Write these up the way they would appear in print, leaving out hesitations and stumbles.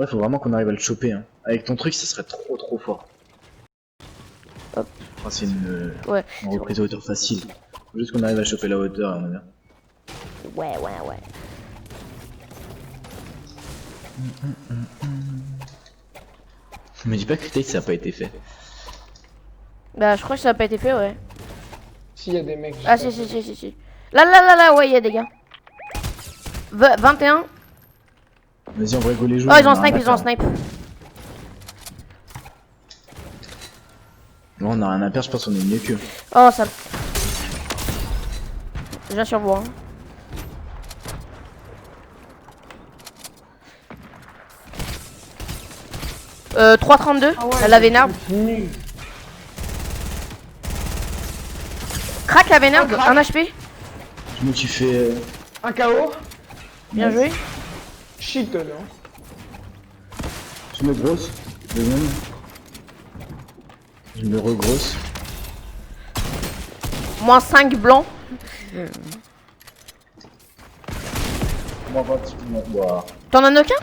Ouais, faut vraiment qu'on arrive à le choper. Hein. Avec ton truc, ça serait trop fort. Hop. Enfin, c'est une Ouais. reprise à hauteur facile. Faut juste qu'on arrive à choper la hauteur. On est bien. Ouais. Me dis pas que Tate ça a pas été fait. Bah, je crois que ça a pas été fait, ouais. S'il y a des mecs. Ah, si. Là, ouais, il y a des gars. 21. Vas-y, on va rigoler les joueurs. Oh, ils ont un snipe. Non, on a rien à perdre, je pense qu'on est mieux qu'eux. Oh, ça. Je viens sur vous, hein. Euh, 3,32. Ah ouais, la vénarde. Nul. Crac la vénarde. crack. 1 HP. Je me suis fait. Un KO. Bien joué. Shit, non. Je me grosse. Deuxième. Je me regrosse. Moins 5 blancs. Comment va-t-il? Wow. T'en as aucun?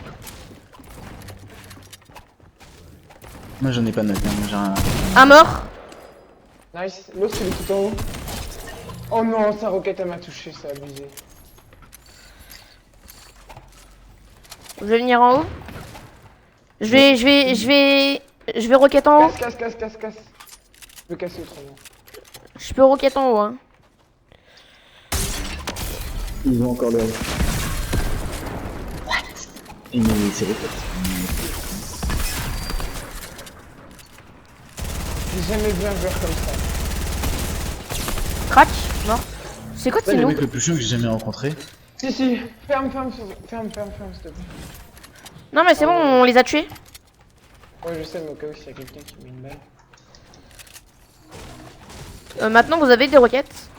Moi j'en ai pas noté, moi j'ai un. Un mort. Nice. L'autre, il est tout en haut. Oh non, sa roquette, elle m'a touché, c'est abusé. Je vais venir en haut. Je vais roquette en haut. Casse. Je veux casser autrement. Je peux roquette en haut, hein. Ils ont encore le. What? Et mais c'est roquette. J'ai jamais vu un joueur comme ça. Crac. Mort. C'est quoi de C'est ces le noobs? mec le plus chiant que j'ai jamais rencontré. Si. Ferme, s'il te plaît. Non mais c'est bon, on les a tués. Ouais, je sais, mais au cas où s'il y a quelqu'un qui met une balle. Maintenant vous avez des roquettes.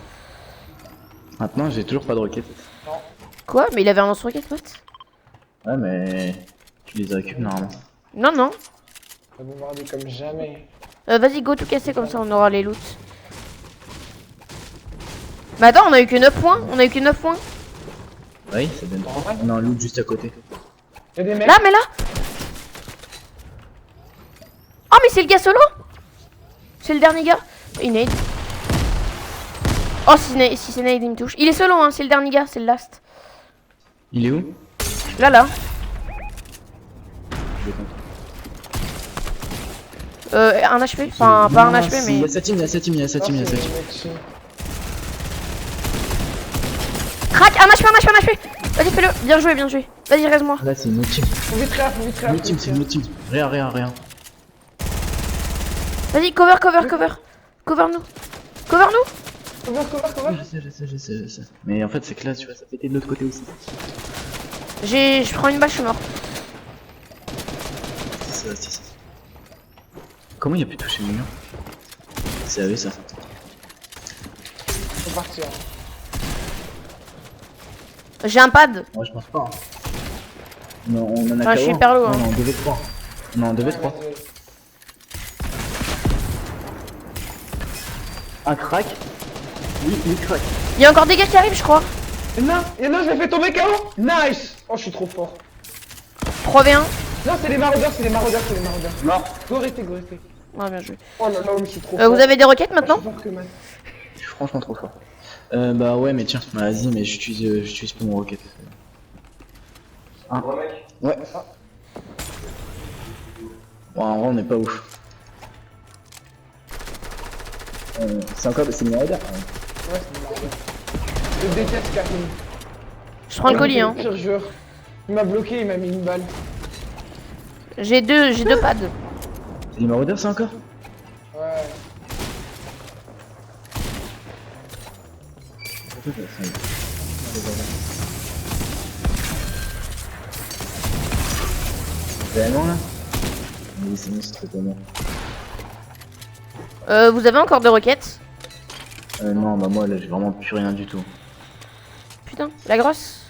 Maintenant j'ai toujours pas de roquette. Quoi? Mais il avait un lance-roquette, what? Ouais, mais. Tu les récupères normalement. Non. On va bombarder comme jamais. Vas-y, go tout casser comme ça on aura les loots. Mais attends, on a eu que 9 points. Oui, ça donne 3. On a un loot juste à côté. Y'a des mecs. Là, mais là. Oh, mais c'est le gars solo. C'est le dernier gars. Il nade. Oh, si c'est nade, il me touche. Il est solo, hein. C'est le dernier gars, c'est le last. Il est où? Là. Un HP. Enfin, pas un HP, mais. Il y a sa team. Crac, un HP. Vas-y, fais-le. Bien joué. Vas-y, reste-moi. Là, c'est une autre team. Faut vite réa. C'est une autre team. Rien. Vas-y, cover. Cover-nous. Cover. Je sais. Mais en fait, c'est que là, tu vois, ça pétait de l'autre côté aussi. Je prends une balle, je suis mort. C'est ça. Comment il a pu toucher le mur? C'est avec ça. Faut partir. J'ai un pad. Moi, je pense pas. Hein. Non, on en a Enfin, je suis qu'à hyper low, hein. Non, 2v3. Non, 2v3. Un crack. Oui, crack. Il y a encore des gars qui arrivent, je crois. Y'en a, je l'ai fait tomber KO. Nice. Oh, je suis trop fort. 3v1. Non, c'est les maraudeurs. Mort. Go rester. Ouais, bien joué. Oh là là, mais je suis trop fort. Vous avez des roquettes maintenant? Je suis fort que mal. Je suis franchement trop fort. Bah ouais, mais tiens, vas-y, mais j'utilise pas mon rocket. Ouais. Bon, en vrai, on est pas ouf. C'est encore c'est Mirada. Ouais, c'est des maraudeurs. Je déteste Karim. Je prends le colis, hein. Pire joueur. Il m'a bloqué, il m'a mis une balle. J'ai deux pads. C'est les maraudeurs, ça encore? Ouais. Vraiment là? Oui, c'est bon, c'est trop bon. Vous avez encore de roquettes? Non, bah moi là, j'ai vraiment plus rien du tout. Putain, la grosse.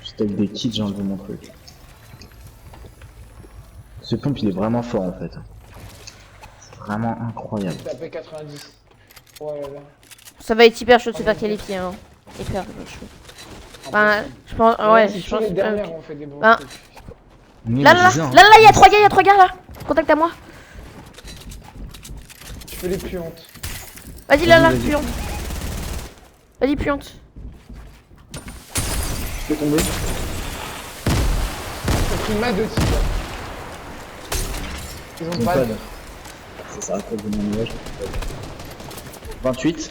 Juste avec des kits, j'ai enlevé mon truc. Ce pompe, il est vraiment fort en fait. C'est vraiment incroyable. T'as fait 90. Oh là là. Ça va être hyper chaud de se faire qualifier, hein. Hyper chaud. Enfin, je pense, ouais, je pense. Les dernières ont fait des bons Ben, trucs. Oui, Là, mais là, c'est ça, hein. là, il y a 3 gars là. Contact à moi. Je fais les puantes. Vas-y, là, Vas-y. puante. Vas-y, puante. Je peux tomber. J'ai pris ma 2 types. Ils ont pas de. Ça s'arrête pas de mon nuage. 28.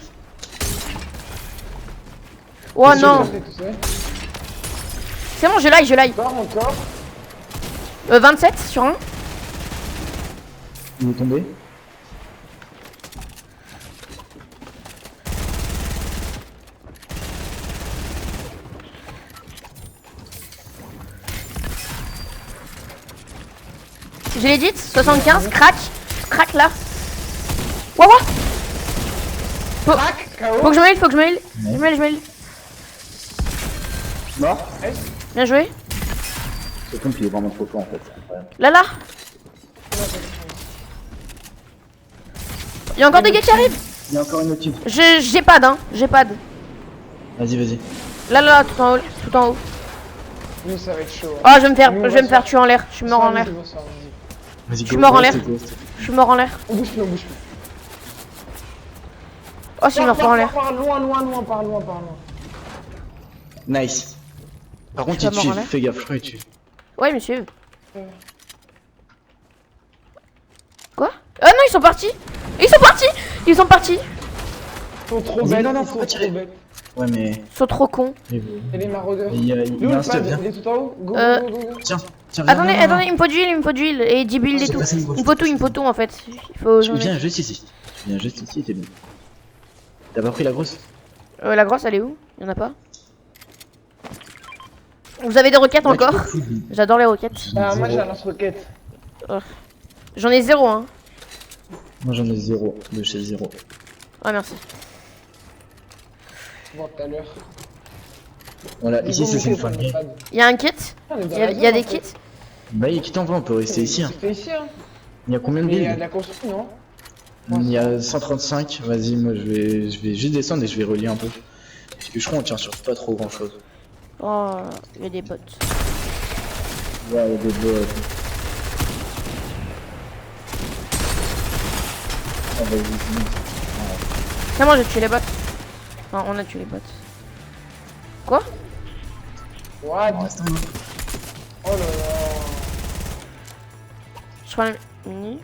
Oh Qu'est-ce que non. j'ai fait, tout ça C'est bon, je l'aille. Encore. 27 sur 1. Il est tombé. J'ai les dit 75, crack là. Waouh. Crac, KO. Faut que je me heal. Je me heal. Mort. Bien joué. Ce pompe il est vraiment trop fort en fait. C'est incroyable. Là. Il y a encore des gars qui arrivent. Il y a encore une autre team. J'ai pas hein. J'ai pas. Vas-y. Là, tout en haut. Lui, ça va être chaud. Oh, je vais me faire tuer en l'air. Je suis mort en l'air. Vas-y, Je suis mort en l'air. go. Je suis mort en l'air. On bouge plus. Oh, je suis mort en l'air. Par loin. Nice. Par contre, suis il pas mort tue. en l'air. Fais gaffe, je crois qu'il tue. Ouais, monsieur. Quoi? Ah non, ils sont partis. Ils sont partis. Ils sont trop Mais bêtes. non, Ils faut sont pas trop tirer. bêtes. Ouais, mais. Ils sont trop cons. Mais Et les maraudeurs. Il y a Lui, un le step, pad, viens. il est tout en haut. Go. Tiens, Attendez, viens, viens. il me faut d'huile, et 10 builds et J'ai tout. passé une Il me faut tout en fait. Il faut. Viens juste ici. T'es bien. T'as pas pris la grosse? La grosse, elle est où? Y'en a pas. Vous avez des roquettes encore? J'adore les roquettes. Ah, moi, j'ai un lance-roquette. J'en ai 0 hein. Moi j'en ai 0, de chez 0. Ah merci. Bon, tout à l'heure. Voilà, ici c'est une fin de game. Il y a un kit. Il y a des kits. Bah, qui t'envoie, on peut rester ici. Hein. C'est ici, hein. Il y a combien de Mais il y a de builds? la construction, non? Il y a 135. Vas-y, moi je vais juste descendre et je vais relier un peu. Parce que je crois qu'on tient sur pas trop grand chose. Oh, il y a des bots. Ouais, il y a des bots. Ah, vas-y, C'est moi, j'ai tué les bots. Enfin, on a tué les bots. Quoi? What? reste un. Oh là là. Je prends la mini.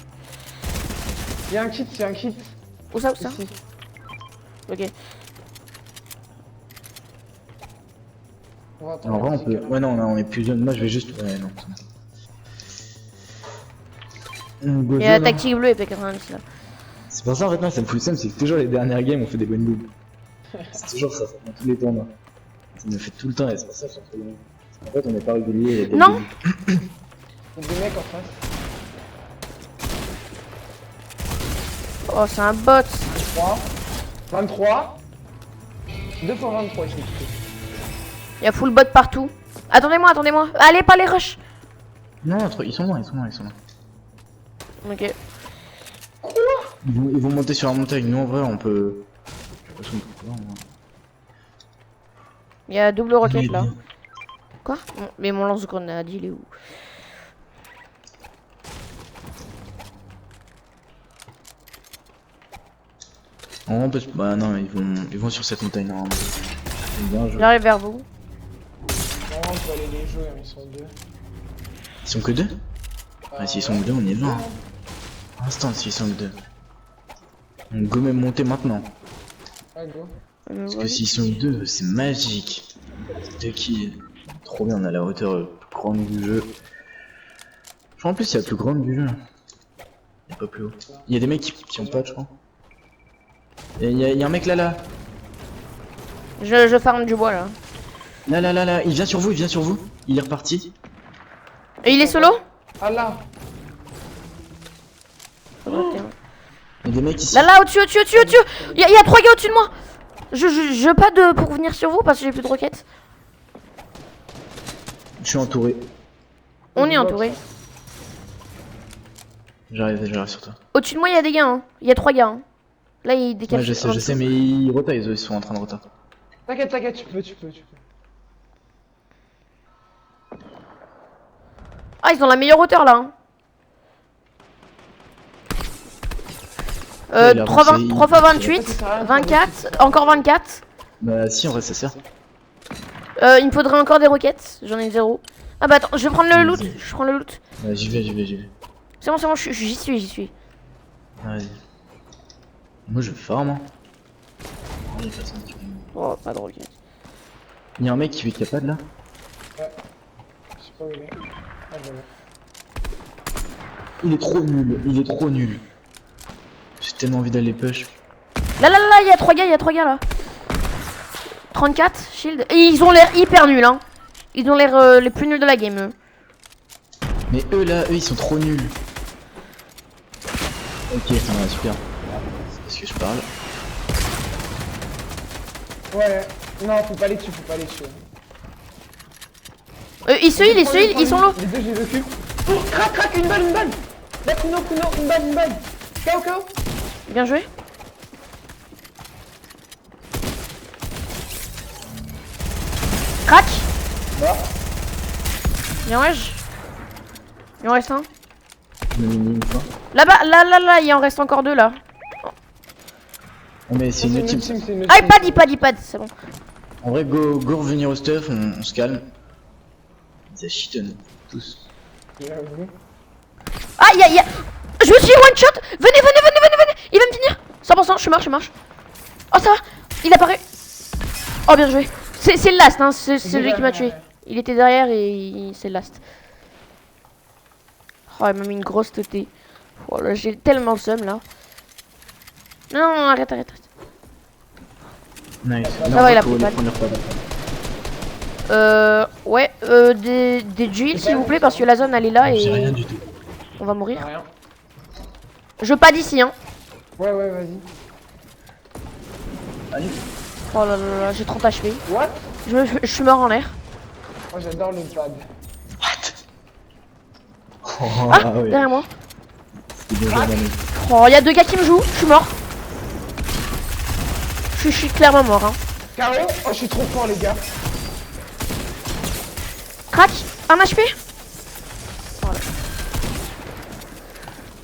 Il y a un kit, Où ça? Ici. Ok. On va attendre En vrai, un on petit peut. câble. Ouais, non, on est plus jeune. Moi je vais juste. Ouais, non. Il y a la tactique bleue et P90 là. C'est pour ça en fait, moi ça me fout le seum, c'est que toujours les dernières games on fait des bonnes boules. C'est toujours ça, dans tous les tournois. Ça me fait tout le temps et c'est pour ça que je suis trop bien. En fait, on n'est pas régulier. Non. Il y a des mecs en face. Oh, c'est un bot. 3. 23. 2 fois 23 ici. Il y a full bot partout. Attendez-moi. Allez, pas les rush. Non, ils sont loin. Ok. Ils vont monter sur la montagne. Nous en vrai, on peut. Il y a double roquette là. Quoi? Mais mon lance-grenade, il est où? En vrai, on peut. Bah non, ils vont sur cette montagne normalement. Bien joué. J'arrive vers vous. Non, on peut aller les jouer, hein, ils sont 2. Ils sont que 2? Ah, s'ils sont que 2, on est loin. Instant, s'ils sont que 2. On go même monter maintenant. Ouais, go. Parce que s'ils sont 2, c'est magique. 2 kills. Trop bien, on a la hauteur plus grande du jeu. Je crois en plus, il y a la plus grande du jeu. Il y a pas plus haut. Il y a des mecs qui ont pas, je crois. Il y a un mec là. Je farme du bois là. Là. Il vient sur vous. Il est reparti. Et il est solo? Ah là. Il y a des mecs ici. Là, au-dessus. Il y a 3 gars au-dessus de moi. Je pas de pour venir sur vous parce que j'ai plus de roquettes. Je suis entouré. On est entouré. J'arrive sur toi. Au-dessus de moi, il y a des gars. Hein. Il y a 3 gars. Hein. Là, il décale. Ouais, je sais, mais ils retaillent, ils sont en train de retard. T'inquiète, tu peux. Ah, ils ont la meilleure hauteur là. Hein. Il a 3 avancé, 3 fois Ça 28, sert à rien de 24, encore 24. Bah si, en vrai, ça sert. Il me faudrait encore des roquettes, j'en ai 0. Ah bah attends, je vais prendre le loot, je prends le loot. J'y vais, j'y vais, j'y vais. C'est bon, j'y suis, j'y suis. Vas-y. Moi, je farm. Hein. Oh, y a personne qui vient. Oh, pas de roquettes. Il y a un mec qui est capable là. Je sais pas où il est. Ah, voilà. Il est trop nul, il est trop nul. J'ai tellement envie d'aller push. Là, il y a 3 gars là. 34, shield. Et ils ont l'air hyper nuls, hein. Ils ont l'air les plus nuls de la game, eux. Mais eux là, eux ils sont trop nuls. Ok, ça va, super. C'est parce que je parle. Ouais, non, faut pas aller dessus, faut pas aller dessus. Ils sont là. Les deux, je les occupe. Oh, crac, une balle. Là, une balle. KO. Bien joué. Crac. Bah. Bien wesh. Il en reste un. Je me mets une fois. Là-bas, là, il en reste encore 2 là. Oh, mais c'est une team. c'est une Ah, team. iPad, c'est bon. En vrai, go revenir au stuff, on se calme. Ils cheatent tous. J'avoue. Ah, y a... Je me suis one shot. Venez. Il va me finir. 100%, je suis mort. Oh, ça va. Il apparaît. Oh, bien joué. C'est le last, hein. C'est celui qui m'a tué. Il était derrière et c'est le last. Oh, il m'a mis une grosse teuté. Oh là, j'ai tellement le seum là. Non, arrête. Nice. Ça va, il a pris ouais, des Jill s'il vous plaît, parce que la zone elle est là J'ai rien et du tout. on va mourir. Rien. Je veux pas d'ici, hein. Ouais, vas-y. Allez. Oh là, j'ai 30 HP. What? Je suis mort en l'air. Moi, j'adore le pad. Oh, Ah, ouais. derrière moi. C'est bien joué, Manu. Oh, y a 2 gars qui me jouent, je suis mort. Je suis clairement mort, hein. KO. Oh, je suis trop fort, les gars. Crac, 1 HP. Voilà.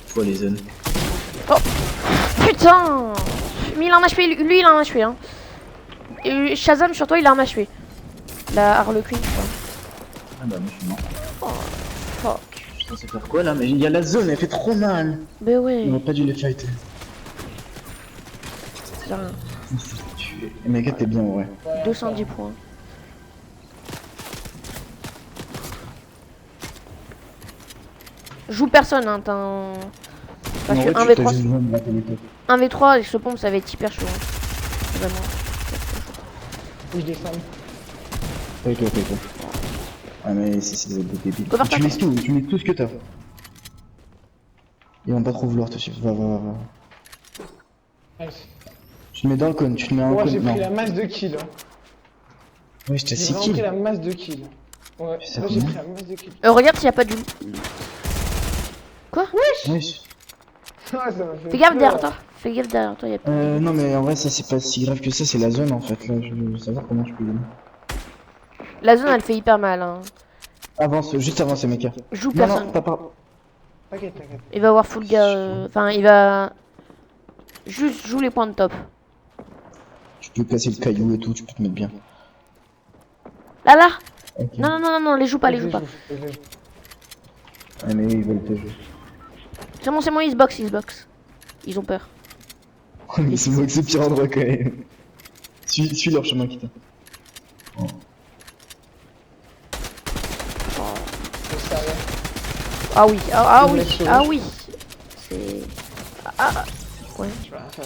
Faut les zones. Putain. Mais il a un HP, lui il a un HP, hein. Et Shazam sur toi il a un HP. La Harlequin, je crois. Ah bah, moi je suis mort. Fuck. Putain, c'est faire quoi là? Mais il y a la zone, elle fait trop mal. Mais ouais, On aurait pas dû les fighter. c'est rien. Et mec, t'es bien, ouais. 210 points. Joue personne, hein, t'as un... Parce que 1v3 avec ce pompe ça va être hyper chaud. Hein. Vraiment. Oui, je descends. Ok. Ah mais c'est des débiles. Go vers ta Tu mets tête. tout, ce que t'as. Ils vont pas trop vouloir te suivre. Va. Nice. Tu te mets dans le cône, tu te mets en Moi, cône. j'ai Non. pris la masse de kills. Hein. Ouais, j'étais J'ai 6 vraiment pris kills. la masse de kills. Ouais, Ça moi, j'ai combien pris la masse de kills. Regarde s'il y a pas de... Quoi? Oui. Ah, ça m'a fait Fais gaffe peur. derrière toi. Fais gaffe derrière toi, y a pas... Non mais en vrai ça c'est pas si grave que ça, c'est la zone en fait. Là je veux savoir comment je peux gagner. La zone elle fait hyper mal, hein. Avance, juste avance mec. Joue Non, personne. non, pas. T'inquiète. Il va avoir full gars... Enfin, il va... Juste joue les points de top. Tu peux casser le caillou et tout, tu peux te mettre bien. Là. Ok. Non, les joue pas, les joue pas. Ah mais ils veulent te jouer. C'est bon, ils se box. Ils ont peur. Mais c'est moi que c'est pire endroit quand même. Suis leur chemin qui t'a. Ah oui, Ils mettent chaud. ah oui. C'est... Ah, ouais. Je vais rien faire.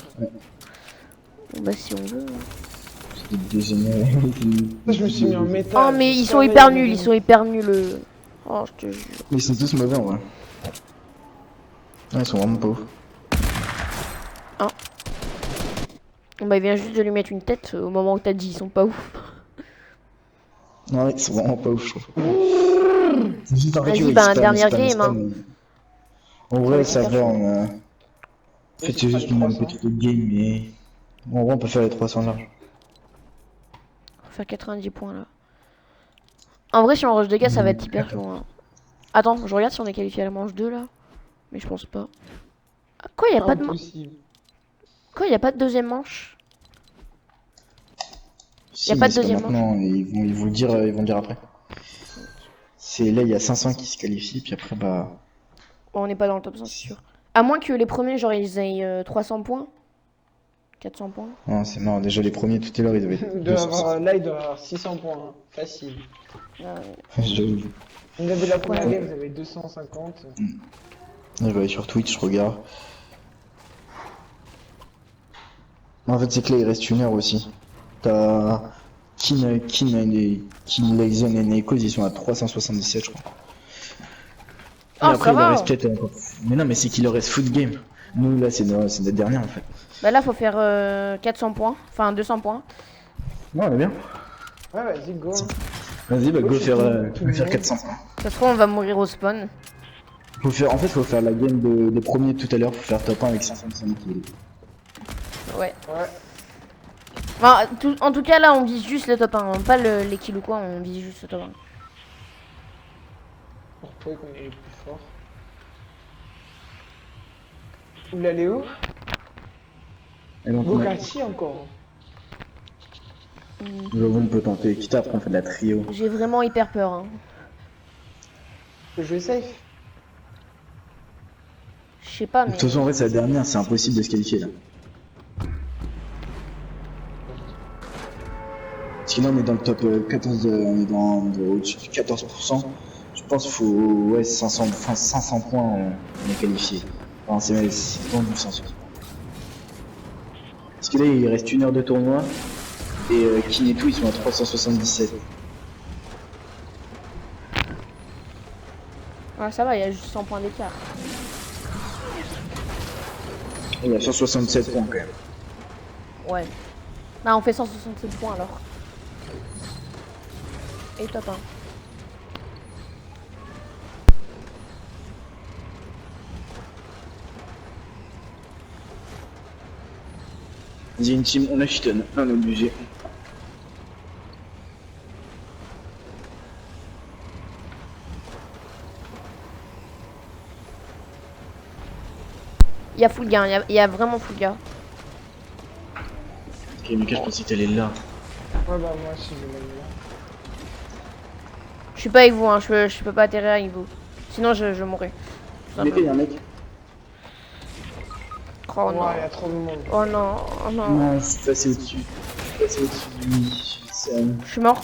Bon, bah si on veut. C'est des dégénérés. Je me suis mis en métal. Oh mais ils sont hyper nuls, Oh, je te jure. Mais ils sont tous mauvais en vrai. Ouais, ils sont vraiment pas ouf. Bon, bah il vient juste de lui mettre une tête au moment où t'as dit ils sont pas ouf. Non, ils sont vraiment pas ouf, je trouve. C'est juste en fait, Vas-y, tu vois, bah, ils dernière spamment, game, hein. En vrai, ça Ça va, va en fait, c'est juste une petite game, mais. En vrai, on peut faire les 300 larges. On va faire 90 points là. En vrai, si on rush des gars, ça va être hyper chaud. Hein. Attends, je regarde si on est qualifié à la manche 2 là. Mais je pense pas. Quoi, y a pas de Impossible. Quoi, y a pas de deuxième manche? Si, Y a pas mais de c'est deuxième maintenant, ils vont le dire après. C'est là, il y a 500 qui se qualifient, puis après, bah. Bon, on n'est pas dans le top 100, c'est sûr. À moins que les premiers, genre, ils aient 300 points. 400 points. Non, c'est mort. Déjà, les premiers tout à l'heure, ils avaient Là, il doit avoir 600 points. Hein. Facile. Je Vous avez la première Ouais. game, vous avez 250. je vais aller sur Twitch, je regarde. En fait, c'est que là, il reste 1 heure aussi. T'as. Kin Leisen et Nekos, ils sont à 377, je crois. Ah, Et après, ça il leur va. reste peut-être encore. Mais non, mais c'est qu'il leur reste Foot Game. Nous, là, c'est notre dernière en fait. Bah là, faut faire 400 points. Enfin, 200 points. Non, on est bien. Ouais, vas-y, go. Hein. Vas-y, bah, go c'est faire, tout le monde. 400. Ça se trouve, on va mourir au spawn. En fait, faut faire la game des premiers tout à l'heure. Faut faire top 1 avec 505 kills. Ouais. Ouais. Enfin, en tout cas, là, on vise juste le top 1. Pas les kills ou quoi, on vise juste le top 1. Pour prouver qu'on est les plus forts. Oula, Léo. Et donc, on a- Bocati encore. J'avoue, on peut tenter. Quitte à après, on fait de la trio. J'ai vraiment hyper peur. Hein. Je vais safe. Je sais pas, De mais. toute façon, en vrai, c'est la dernière. C'est impossible de se qualifier là. Parce que là, on est dans le top 14. On est au-dessus de 14%. Je pense qu'il faut. Ouais, 500 points, on est qualifié. Enfin, c'est dans du 500. Parce que là, il reste 1 heure de tournoi. Et Kin et tout, ils sont à 377. Ouais, ça va, il y a juste 100 points d'écart. Il y a 167 points quand même. Ouais. Bah, on fait 167 points alors. Et top 1. Il y a une team, on a Chiton, on est obligé. Il y a full gain, il y a vraiment full gain. Ok, Mika, je pensais que t'allais là. Ouais, bah, moi aussi, je vais aller là. Je suis pas avec vous, hein, je peux pas atterrir avec vous. Sinon, je mourrais. Tout Mais il y simplement. a un mec. Oh non. Ouais, il y a trop de monde. Oh non, oh non. Non, je suis passé au-dessus. Je suis passé au-dessus de lui. Je suis mort.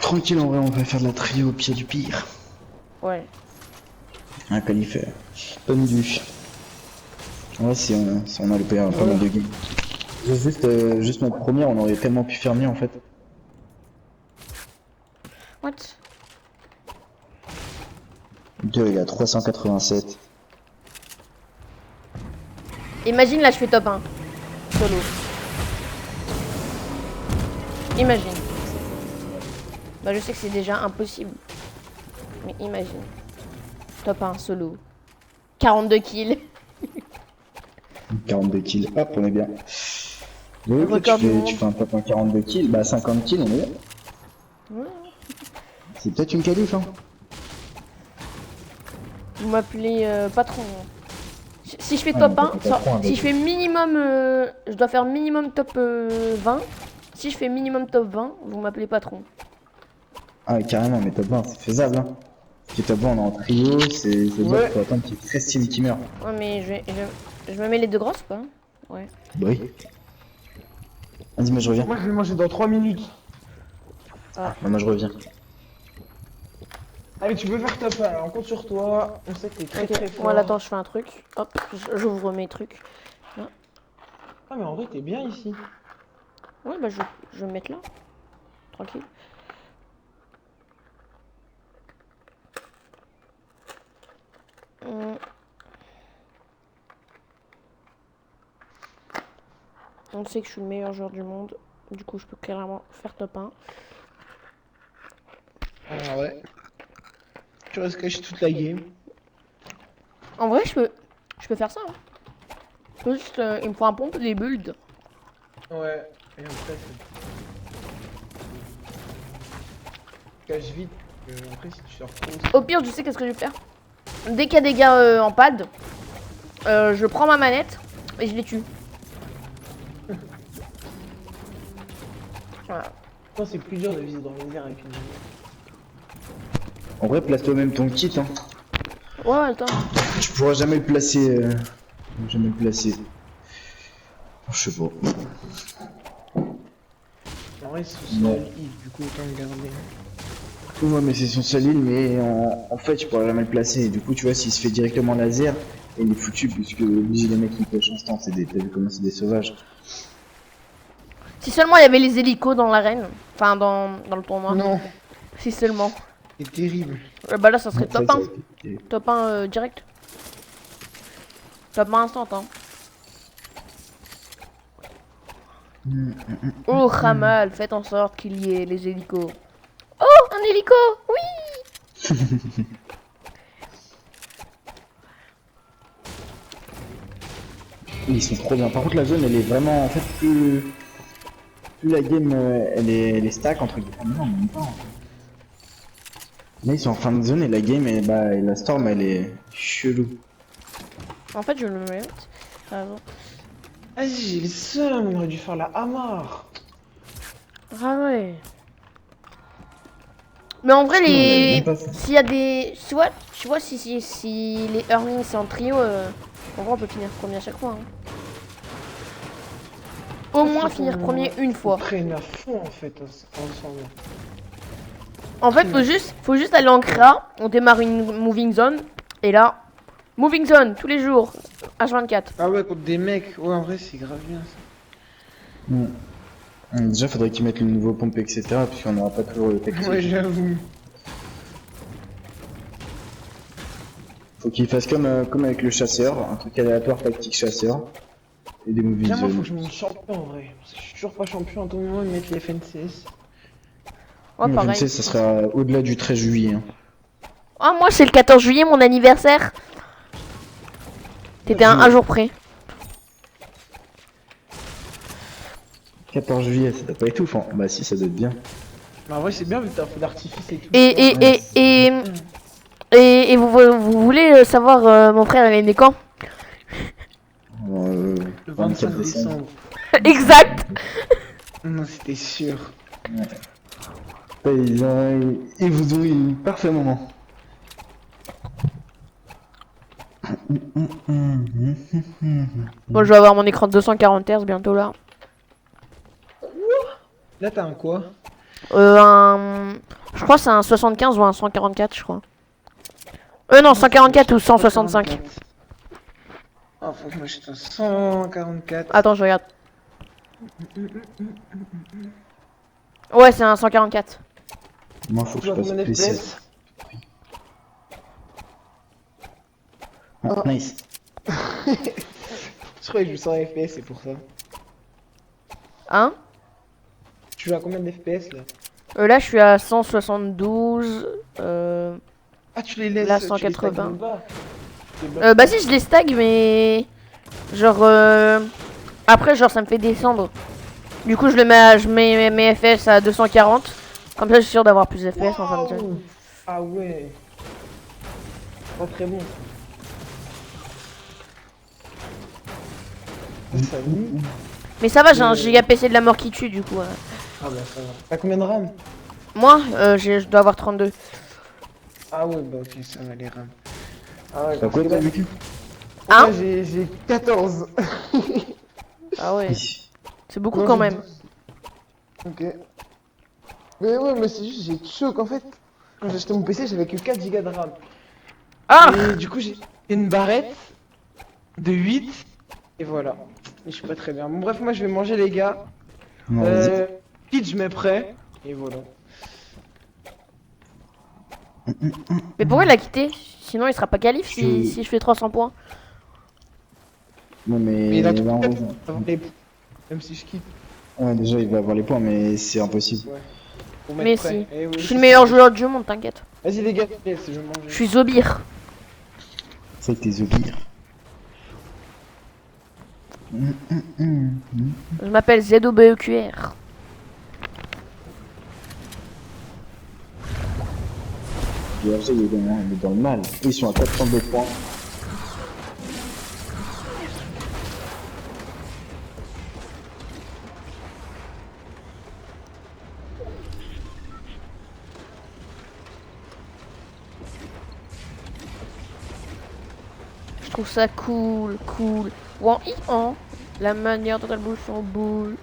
Tranquille, en vrai, on va faire de la trio au pied du pire. Ouais. Un qualifié. Bonne douche. Ouais, si on a loupé un pas mal de games. Juste notre première, on aurait tellement pu faire mieux en fait. What? 2, il a 387. Imagine là, je fais top 1. Solo. Imagine. Bah, je sais que c'est déjà impossible. Mais imagine. Top 1, solo. 42 kills. 42 kills, hop, on est bien. Oui, ok, Record du monde. tu fais un top en 42 kills, bah 50 kills, on est bien. Ouais. C'est peut-être une qualif, hein. Vous m'appelez patron. Si je fais Ah, top mais 1, t'es patron, si je fais minimum, je dois faire minimum top 20. Si je fais minimum top 20, vous m'appelez patron. Ah, carrément, mais top 20, c'est faisable, hein. Parce que top 20, on est en trio, c'est bon, Ouais. faut attendre qu'il y ait 13 teams qui meurent. Ouais, mais je me mets les deux grosses ou pas? Ouais. Bah oui. Vas-y, moi je reviens. Moi, je vais manger dans 3 minutes. Bah, moi je reviens. Allez, tu peux faire top 1, on compte sur toi. On sait que t'es très Ok, très fort. voilà, attends, je fais un truc. Hop, j'ouvre mes trucs. Ah, mais en vrai, t'es bien ici. Ouais, bah je vais me mettre là. Tranquille. On sait que je suis le meilleur joueur du monde. Du coup, je peux clairement faire top 1. Ah ouais. Tu restes caché toute la game. En vrai, je peux faire ça. Hein. Juste, il me faut un pompe des builds. Ouais. Et en fait, cache vite Après, si tu sors Au pire, je sais qu'est-ce que je vais faire. Dès qu'il y a des gars en pad, je prends ma manette et je les tue. Voilà. je pense que c'est plus dur de viser dans les airs avec une. En vrai, place toi-même ton kit, hein. Ouais, attends. Je pourrais jamais le placer. Jamais le placer. Je sais pas. En vrai, c'est Non. seul île, du coup, autant le garder. Ouais, mais c'est son seul île, mais en fait, je pourrais jamais le placer. Et du coup, tu vois, s'il se fait directement laser, il est foutu, puisque obligé les mecs qui pêchent instant, t'as vu comment c'est des sauvages. Si seulement il y avait les hélicos dans l'arène, enfin dans le tournoi. Non, Si seulement. c'est terrible. Bah là, ça serait Donc, ça, top 1. ça aurait été- Top 1 direct. Top 1 instant, hein. Oh, Hamal, faites en sorte qu'il y ait les hélicos. Oh, un hélico. Oui. Ils sont trop bien. Par contre, la zone, elle est vraiment. En fait, plus la game elle est stack entre guillemets. Non, même pas. Là, ils sont en fin de zone et la game, et la storm, elle est chelou. En fait, je le mets. T'as raison. Vas-y, j'ai le seum, on aurait dû faire la hamar. Ah ouais. Mais en vrai, on avait les. même pas fait. S'il y a des. Tu vois si les Earnings c'est en trio, en vrai, on peut finir premier à chaque fois. Hein. Au moins finir premier une fois. On traîne à fond en fait ensemble. En fait, faut juste aller en CRA, on démarre une moving zone, et là, moving zone tous les jours, H24. Ah ouais, contre des mecs, ouais, en vrai, c'est grave bien ça. Déjà, faudrait qu'ils mettent le nouveau pompe, etc. Puisqu'on n'aura pas toujours le texte. Ouais, j'avoue. Faut qu'ils fassent comme avec le chasseur, un truc aléatoire tactique chasseur. Et des movies Bien, moi, faut zones. que je monte champion en vrai. Parce que je suis toujours pas champion en tout moment, ils mettent les FNCS. Ouais, Mais pareil. je sais, ça sera au-delà du 13 juillet. Hein. Ah, moi, c'est le 14 juillet, mon anniversaire. T'étais un jour près. 14 juillet, ça doit pas être étouffant. Bah si, ça doit être bien. Mais en vrai, c'est bien vu que t'as un feu d'artifice et tout. Et vous voulez savoir, mon frère, il est né quand? Le 25 décembre. Exact. Non, c'était sûr. Ouais, ils vous ont eu un parfait moment. Bon, je vais avoir mon écran de 240 Hz bientôt là. Là, t'as un quoi? Je crois que c'est un 75 ou un 144, je crois. Non, 144 ou 165. Ah, faut que je m'achète un 144. Attends, je regarde. Ouais, c'est un 144. Moi, faut que je passe combien PC. d'FPS? Ah, nice. Je crois que je joue 100 FPS, c'est pour ça. Hein? Tu joues à combien de FPS là? Là, je suis à 172. Ah, tu les laisses Là, tu les 180. stacks même pas. C'est bas. Bah si, je les stag, mais... Genre... Après, genre, ça me fait descendre. Du coup, je mets mes FPS à 240. Comme ça, je suis sûr d'avoir plus de FPS en fin de zone. Wow. Ah ouais. Pas très bon. Ça nuit. Mais ça va, j'ai un giga PC de la mort qui tue, du coup. Ah bah ça va. T'as combien de RAM? Moi, je dois avoir 32. Ah ouais, bah ok, ça va les RAM. Ah ouais, T'as parce quoi que toi, là, Mickey Hein? j'ai 14. Ah ouais, Oui. c'est beaucoup Moi, quand j'ai même. 12. Ok. Mais ouais, mais c'est juste, j'ai choc en fait. Quand j'ai acheté mon PC, j'avais que 4 Go de RAM. Ah! Et du coup, j'ai une barrette de 8. Et voilà. Et je suis pas très bien. Bon, bref, moi je vais manger, les gars. Non, vas-y. Pitch, je mets prêt. Et voilà. Mais pourquoi il a quitté? Sinon, il sera pas qualif si, Je- si je fais 300 points. Non, mais. Mais il a tout non, fait avant les- Même si je quitte. ouais, déjà, il va avoir les points, mais c'est impossible. Ouais. Pour Mais mettre prêt. si. Eh oui, Je suis c'est le meilleur ça. joueur du monde, t'inquiète. Vas-y, les gars, yes, je mange. Je suis Zobir. C'est que tes zobir. Je m'appelle ZOBEQR. BRG il est dans le mal. Ils sont à 402 points. Je trouve ça cool. Ouan, la manière dont elle bouge son boule.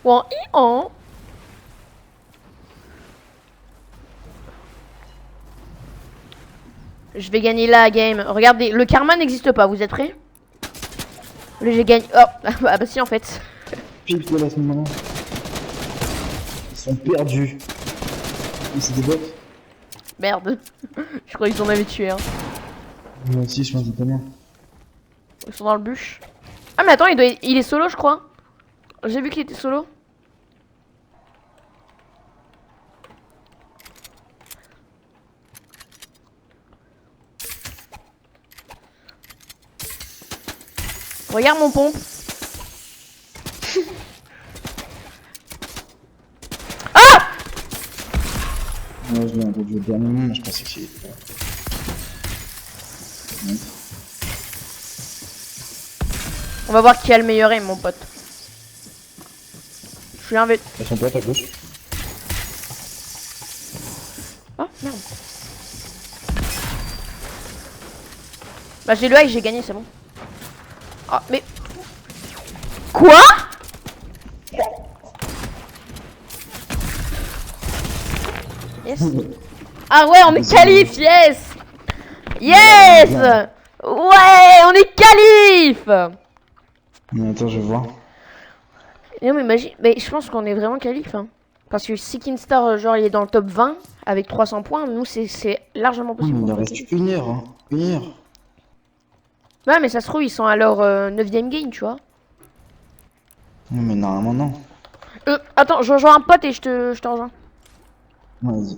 Ouan, Je vais gagner la game. Regardez, le karma n'existe pas. Vous êtes prêts? Là, j'ai gagné. Oh, bah si en fait. Pile poil à ce moment. Ils sont perdus. Mais c'est des bots. Merde. Je croyais qu'ils en avaient tué. Hein. Moi aussi, je pense que c'est bien. Ils sont dans le bûche. Ah mais attends, il est solo, je crois. J'ai vu qu'il était solo. Regarde mon pompe. Ah! Moi, je l'ai entendu au dernier moment, mais je pensais que c'était. Non. On va voir qui a le meilleur aim, mon pote. Je suis invité. Ils sont potes à gauche. Oh merde. Bah j'ai le high, j'ai gagné, c'est bon. Ah mais... Quoi? Yes. Ah ouais, on est qualif, yes. Yes. Ouais, on est qualif. Mais attends, je vais voir. Non mais imagine, mais je pense qu'on est vraiment qualif hein. Parce que Seeking Star, genre il est dans le top 20 avec 300 points, nous c'est largement Oui, possible. mais il en reste une heure, hein. Une heure. Ouais mais ça se trouve ils sont à leur 9ème game tu vois. Non, mais normalement, non. Attends, je rejoins un pote et je te rejoins. Vas-y.